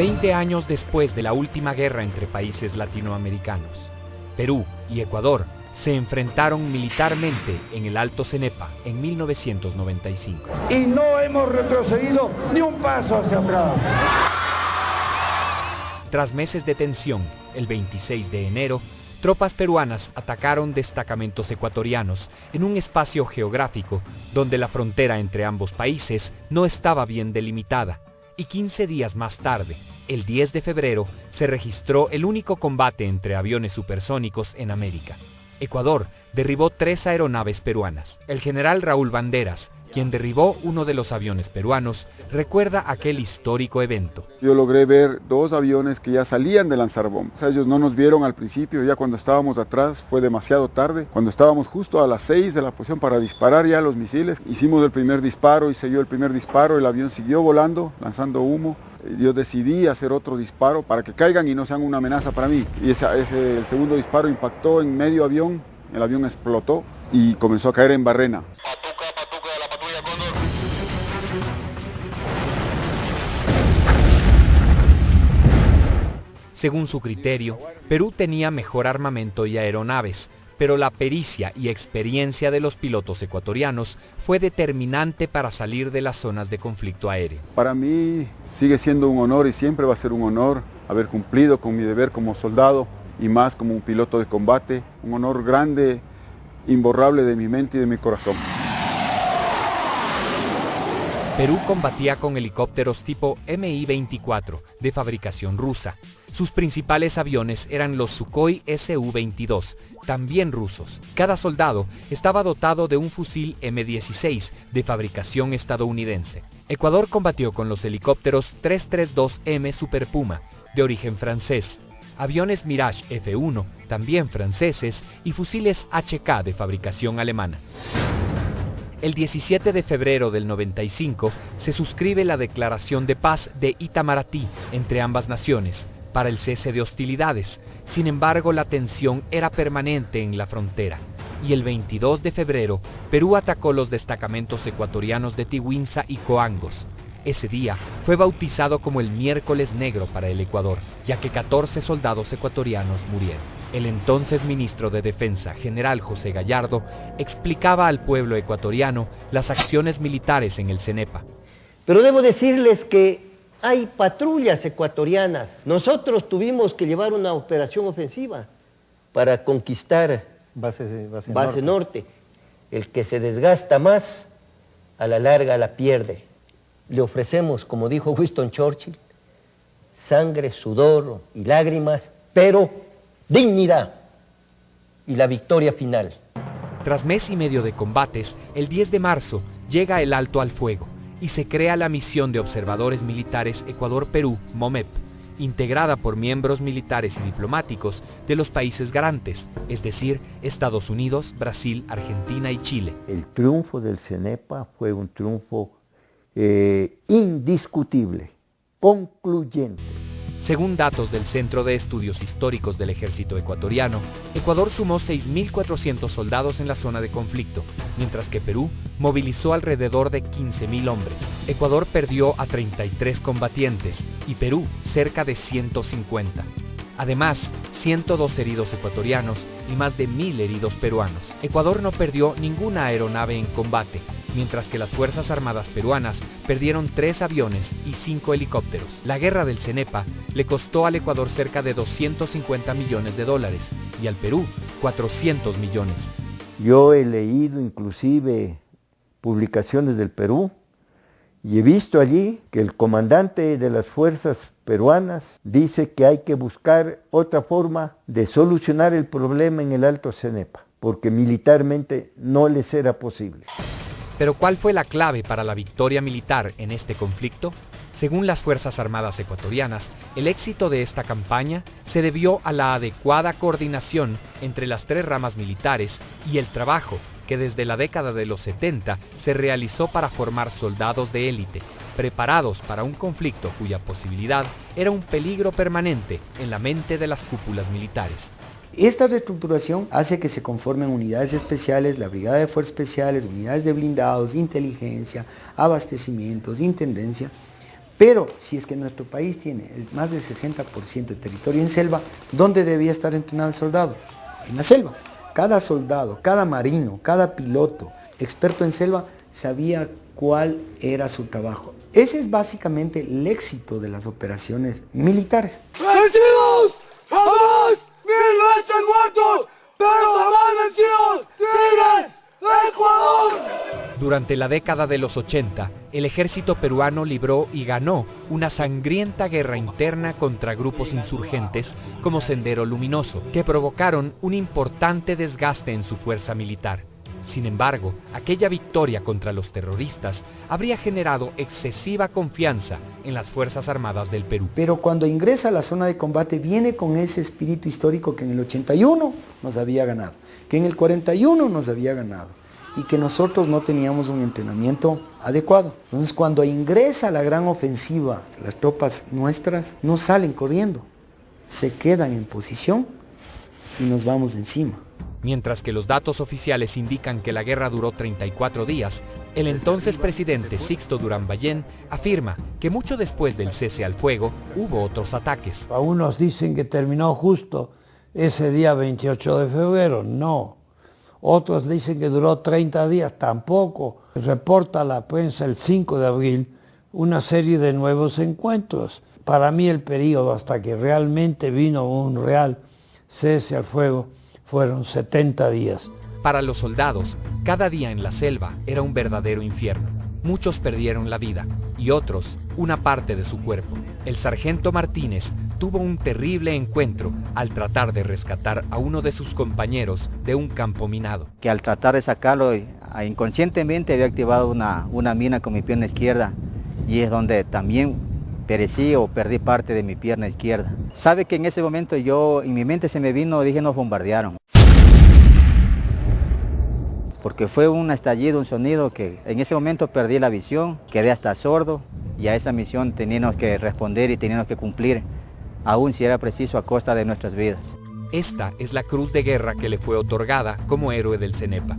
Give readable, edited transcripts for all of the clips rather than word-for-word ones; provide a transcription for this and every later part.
20 años después de la última guerra entre países latinoamericanos, Perú y Ecuador se enfrentaron militarmente en el Alto Cenepa en 1995. Y no hemos retrocedido ni un paso hacia atrás. Tras meses de tensión, el 26 de enero, tropas peruanas atacaron destacamentos ecuatorianos en un espacio geográfico donde la frontera entre ambos países no estaba bien delimitada, y 15 días más tarde, el 10 de febrero, se registró el único combate entre aviones supersónicos en América. Ecuador derribó 3 aeronaves peruanas. El general Raúl Banderas, quien derribó uno de los aviones peruanos, recuerda aquel histórico evento. Yo logré ver 2 aviones que ya salían de lanzar bombas. O sea, ellos no nos vieron al principio, ya cuando estábamos atrás fue demasiado tarde. Cuando estábamos justo a las 6 de la posición para disparar ya los misiles, hicimos el primer disparo y se dio el primer disparo, el avión siguió volando, lanzando humo. Yo decidí hacer otro disparo para que caigan y no sean una amenaza para mí. Y el segundo disparo impactó en medio avión, el avión explotó y comenzó a caer en Barrena. Según su criterio, Perú tenía mejor armamento y aeronaves, pero la pericia y experiencia de los pilotos ecuatorianos fue determinante para salir de las zonas de conflicto aéreo. Para mí sigue siendo un honor y siempre va a ser un honor haber cumplido con mi deber como soldado y más como un piloto de combate, un honor grande, imborrable de mi mente y de mi corazón. Perú combatía con helicópteros tipo Mi-24 de fabricación rusa. Sus principales aviones eran los Sukhoi Su-22, también rusos. Cada soldado estaba dotado de un fusil M16 de fabricación estadounidense. Ecuador combatió con los helicópteros 332M Super Puma, de origen francés, aviones Mirage F-1, también franceses, y fusiles HK de fabricación alemana. El 17 de febrero del 95 se suscribe la declaración de paz de Itamaraty entre ambas naciones para el cese de hostilidades. Sin embargo, la tensión era permanente en la frontera, y el 22 de febrero Perú atacó los destacamentos ecuatorianos de Tihuinza y Coangos. Ese día fue bautizado como el Miércoles Negro para el Ecuador, ya que 14 soldados ecuatorianos murieron. El entonces ministro de Defensa, general José Gallardo, explicaba al pueblo ecuatoriano las acciones militares en el Cenepa. Pero debo decirles que hay patrullas ecuatorianas. Nosotros tuvimos que llevar una operación ofensiva para conquistar base norte. El que se desgasta más, a la larga la pierde. Le ofrecemos, como dijo Winston Churchill, sangre, sudor y lágrimas, pero dignidad y la victoria final. Tras mes y medio de combates, el 10 de marzo llega el alto al fuego y se crea la misión de observadores militares Ecuador-Perú, MOMEP, integrada por miembros militares y diplomáticos de los países garantes, es decir, Estados Unidos, Brasil, Argentina y Chile. El triunfo del Cenepa fue un triunfo indiscutible, concluyente. Según datos del Centro de Estudios Históricos del Ejército Ecuatoriano, Ecuador sumó 6.400 soldados en la zona de conflicto, mientras que Perú movilizó alrededor de 15.000 hombres. Ecuador perdió a 33 combatientes y Perú cerca de 150. Además, 102 heridos ecuatorianos y más de 1.000 heridos peruanos. Ecuador no perdió ninguna aeronave en combate, mientras que las Fuerzas Armadas peruanas perdieron 3 aviones y 5 helicópteros. La guerra del Cenepa le costó al Ecuador cerca de $250 millones y al Perú 400 millones. Yo he leído inclusive publicaciones del Perú y he visto allí que el comandante de las fuerzas peruanas dice que hay que buscar otra forma de solucionar el problema en el Alto Cenepa, porque militarmente no les era posible. Pero ¿cuál fue la clave para la victoria militar en este conflicto? Según las Fuerzas Armadas ecuatorianas, el éxito de esta campaña se debió a la adecuada coordinación entre las 3 ramas militares y el trabajo que desde la década de los 70 se realizó para formar soldados de élite, preparados para un conflicto cuya posibilidad era un peligro permanente en la mente de las cúpulas militares. Esta reestructuración hace que se conformen unidades especiales, la Brigada de Fuerzas Especiales, unidades de blindados, inteligencia, abastecimientos, intendencia, Pero si es que nuestro país tiene más del 60% de territorio en selva, ¿dónde debía estar entrenado el soldado? En la selva. Cada soldado, cada marino, cada piloto experto en selva sabía cuál era su trabajo. Ese es básicamente el éxito de las operaciones militares. ¡Vencidos! ¡Jamás! ¡Mil veces muertos! ¡Pero jamás vencidos! ¡Tigres! ¡Ecuador! Durante la década de los 80, el ejército peruano libró y ganó una sangrienta guerra interna contra grupos insurgentes como Sendero Luminoso, que provocaron un importante desgaste en su fuerza militar. Sin embargo, aquella victoria contra los terroristas habría generado excesiva confianza en las Fuerzas Armadas del Perú. Pero cuando ingresa a la zona de combate viene con ese espíritu histórico que en el 81 nos había ganado, que en el 41 nos había ganado y que nosotros no teníamos un entrenamiento adecuado. Entonces cuando ingresa la gran ofensiva, las tropas nuestras no salen corriendo, se quedan en posición y nos vamos encima. Mientras que los datos oficiales indican que la guerra duró 34 días, el entonces presidente Sixto Durán Ballén afirma que mucho después del cese al fuego hubo otros ataques. A unos dicen que terminó justo ese día 28 de febrero, no. Otros dicen que duró 30 días, tampoco. Reporta la prensa el 5 de abril una serie de nuevos encuentros. Para mí el periodo hasta que realmente vino un real cese al fuego fueron 70 días. Para los soldados, cada día en la selva era un verdadero infierno. Muchos perdieron la vida y otros una parte de su cuerpo. El sargento Martínez tuvo un terrible encuentro al tratar de rescatar a uno de sus compañeros de un campo minado. Que al tratar de sacarlo, inconscientemente había activado una mina con mi pierna izquierda y es donde también perecí o perdí parte de mi pierna izquierda. Sabe que en ese momento en mi mente se me vino, dije, nos bombardearon. Porque fue un estallido, un sonido que en ese momento perdí la visión, quedé hasta sordo y a esa misión teníamos que responder y teníamos que cumplir, aun si era preciso a costa de nuestras vidas. Esta es la cruz de guerra que le fue otorgada como héroe del CENEPA.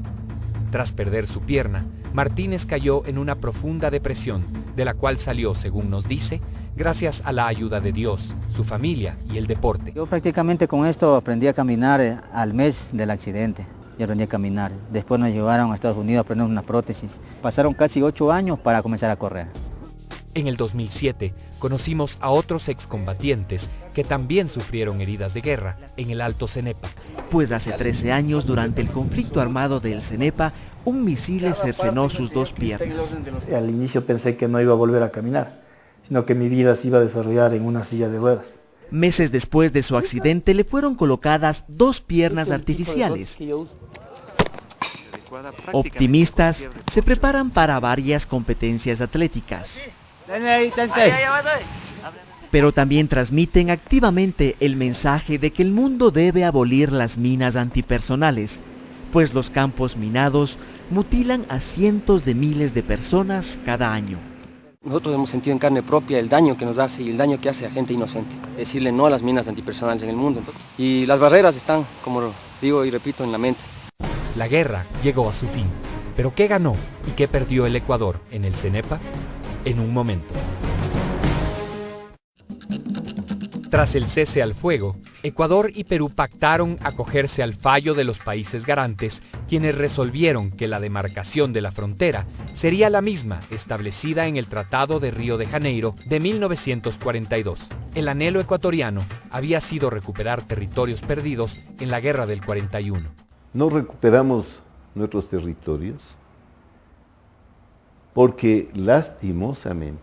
Tras perder su pierna, Martínez cayó en una profunda depresión, de la cual salió, según nos dice, gracias a la ayuda de Dios, su familia y el deporte. Yo prácticamente con esto aprendí a caminar al mes del accidente. Yo aprendí a caminar. Después nos llevaron a Estados Unidos a poner una prótesis. Pasaron casi 8 años para comenzar a correr. En el 2007, conocimos a otros excombatientes que también sufrieron heridas de guerra en el Alto Cenepa. Pues hace 13 años, durante el conflicto armado del Cenepa, un misil cercenó sus 2 piernas. Al inicio pensé que no iba a volver a caminar, sino que mi vida se iba a desarrollar en una silla de ruedas. Meses después de su accidente le fueron colocadas 2 piernas artificiales. Optimistas se preparan para varias competencias atléticas. Pero también transmiten activamente el mensaje de que el mundo debe abolir las minas antipersonales, pues los campos minados mutilan a cientos de miles de personas cada año. Nosotros hemos sentido en carne propia el daño que nos hace y el daño que hace a gente inocente. Decirle no a las minas antipersonales en el mundo. Y las barreras están, como digo y repito, en la mente. La guerra llegó a su fin. ¿Pero qué ganó y qué perdió el Ecuador en el CENEPA? En un momento. Tras el cese al fuego, Ecuador y Perú pactaron acogerse al fallo de los países garantes, quienes resolvieron que la demarcación de la frontera sería la misma establecida en el Tratado de Río de Janeiro de 1942. El anhelo ecuatoriano había sido recuperar territorios perdidos en la Guerra del 41. No recuperamos nuestros territorios porque lastimosamente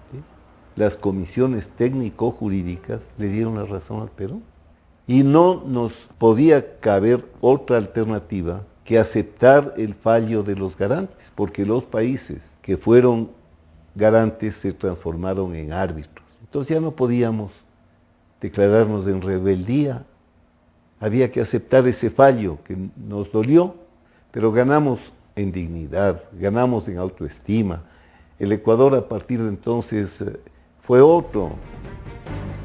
las comisiones técnico-jurídicas le dieron la razón al Perú. Y no nos podía caber otra alternativa que aceptar el fallo de los garantes, porque los países que fueron garantes se transformaron en árbitros. Entonces ya no podíamos declararnos en rebeldía, había que aceptar ese fallo que nos dolió, pero ganamos en dignidad, ganamos en autoestima. El Ecuador a partir de entonces fue otro.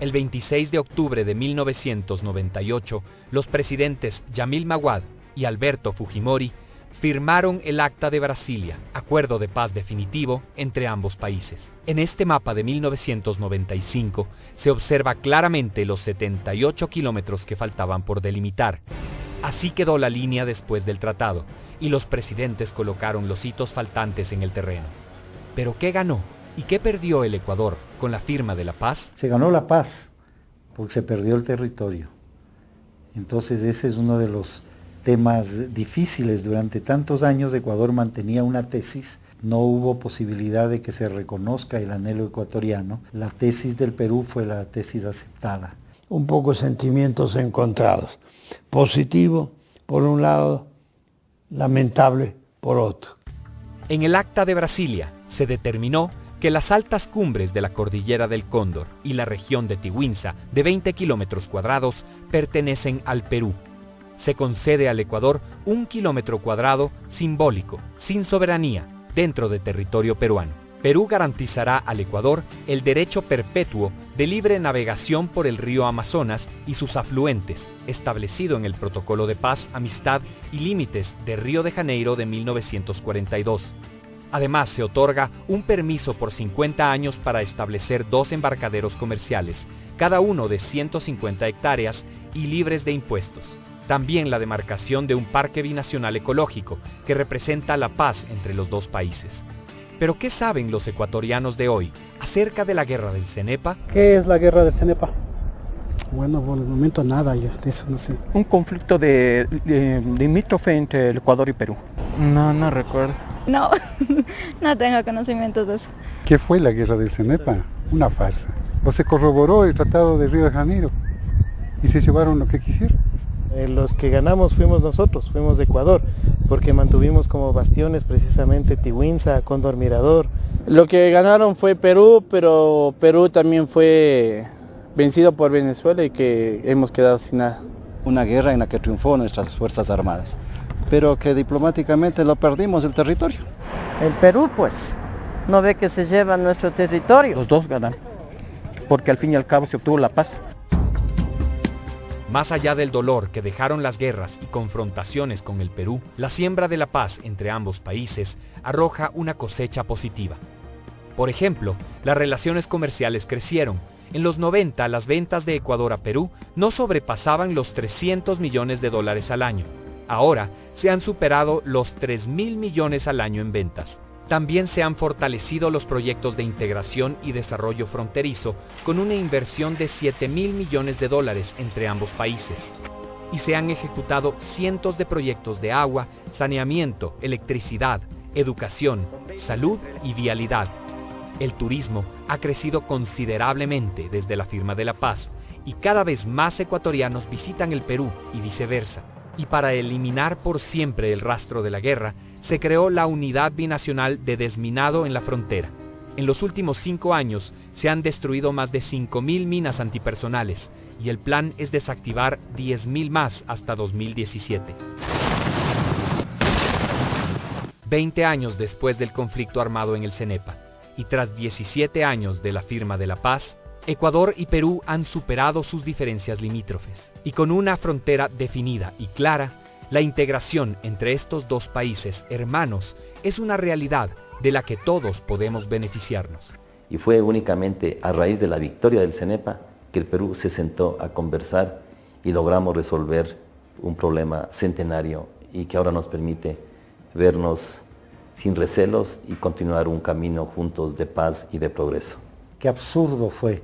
El 26 de octubre de 1998, los presidentes Yamil Maguad y Alberto Fujimori firmaron el Acta de Brasilia, acuerdo de paz definitivo entre ambos países. En este mapa de 1995 se observa claramente los 78 kilómetros que faltaban por delimitar. Así quedó la línea después del tratado, y los presidentes colocaron los hitos faltantes en el terreno. ¿Pero qué ganó y qué perdió el Ecuador con la firma de la paz? Se ganó la paz, porque se perdió el territorio. Entonces ese es uno de los temas difíciles. Durante tantos años Ecuador mantenía una tesis, no hubo posibilidad de que se reconozca el anhelo ecuatoriano. La tesis del Perú fue la tesis aceptada. Un poco sentimientos encontrados. Positivo por un lado, lamentable por otro. En el Acta de Brasilia se determinó que las altas cumbres de la cordillera del Cóndor y la región de Tiwinsa, de 20 kilómetros cuadrados, pertenecen al Perú. Se concede al Ecuador 1 kilómetro cuadrado simbólico, sin soberanía, dentro de territorio peruano. Perú garantizará al Ecuador el derecho perpetuo de libre navegación por el río Amazonas y sus afluentes, establecido en el Protocolo de Paz, Amistad y Límites de Río de Janeiro de 1942. Además, se otorga un permiso por 50 años para establecer 2 embarcaderos comerciales, cada uno de 150 hectáreas y libres de impuestos. También la demarcación de un parque binacional ecológico que representa la paz entre los dos países. ¿Pero qué saben los ecuatorianos de hoy acerca de la guerra del Cenepa? ¿Qué es la guerra del Cenepa? Bueno, por el momento nada, yo de eso no sé. Un conflicto limítrofe entre el Ecuador y Perú. No recuerdo. No, no tengo conocimiento de eso. ¿Qué fue la guerra del Cenepa? Una farsa. O se corroboró el Tratado de Río de Janeiro y se llevaron lo que quisieron. Los que ganamos fuimos nosotros, fuimos de Ecuador, porque mantuvimos como bastiones precisamente Tiwinsa, Cóndor Mirador. Lo que ganaron fue Perú, pero Perú también fue vencido por Venezuela y que hemos quedado sin nada. Una guerra en la que triunfó nuestras Fuerzas Armadas, pero que diplomáticamente lo perdimos el territorio. El Perú pues, no ve que se lleva nuestro territorio. Los dos ganan, porque al fin y al cabo se obtuvo la paz. Más allá del dolor que dejaron las guerras y confrontaciones con el Perú, la siembra de la paz entre ambos países arroja una cosecha positiva. Por ejemplo, las relaciones comerciales crecieron. En los 90, las ventas de Ecuador a Perú no sobrepasaban los $300 millones al año. Ahora se han superado los 3.000 millones al año en ventas. También se han fortalecido los proyectos de integración y desarrollo fronterizo con una inversión de $7.000 millones entre ambos países. Y se han ejecutado cientos de proyectos de agua, saneamiento, electricidad, educación, salud y vialidad. El turismo ha crecido considerablemente desde la firma de la paz y cada vez más ecuatorianos visitan el Perú y viceversa. Y para eliminar por siempre el rastro de la guerra, se creó la Unidad Binacional de Desminado en la frontera. En los últimos 5 años se han destruido más de 5.000 minas antipersonales y el plan es desactivar 10.000 más hasta 2017. 20 años después del conflicto armado en el Cenepa y tras 17 años de la firma de la paz, Ecuador y Perú han superado sus diferencias limítrofes y con una frontera definida y clara, la integración entre estos dos países hermanos es una realidad de la que todos podemos beneficiarnos. Y fue únicamente a raíz de la victoria del Cenepa que el Perú se sentó a conversar y logramos resolver un problema centenario y que ahora nos permite vernos sin recelos y continuar un camino juntos de paz y de progreso. Qué absurdo fue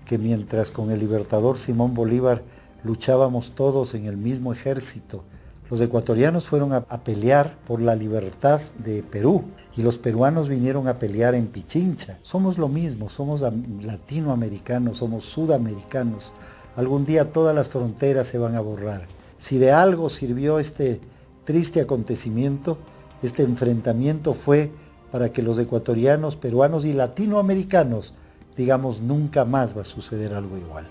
que mientras con el libertador Simón Bolívar luchábamos todos en el mismo ejército, los ecuatorianos fueron a pelear por la libertad de Perú y los peruanos vinieron a pelear en Pichincha. Somos lo mismo, somos latinoamericanos, somos sudamericanos. Algún día todas las fronteras se van a borrar. Si de algo sirvió este triste acontecimiento, este enfrentamiento fue para que los ecuatorianos, peruanos y latinoamericanos digamos, nunca más va a suceder algo igual.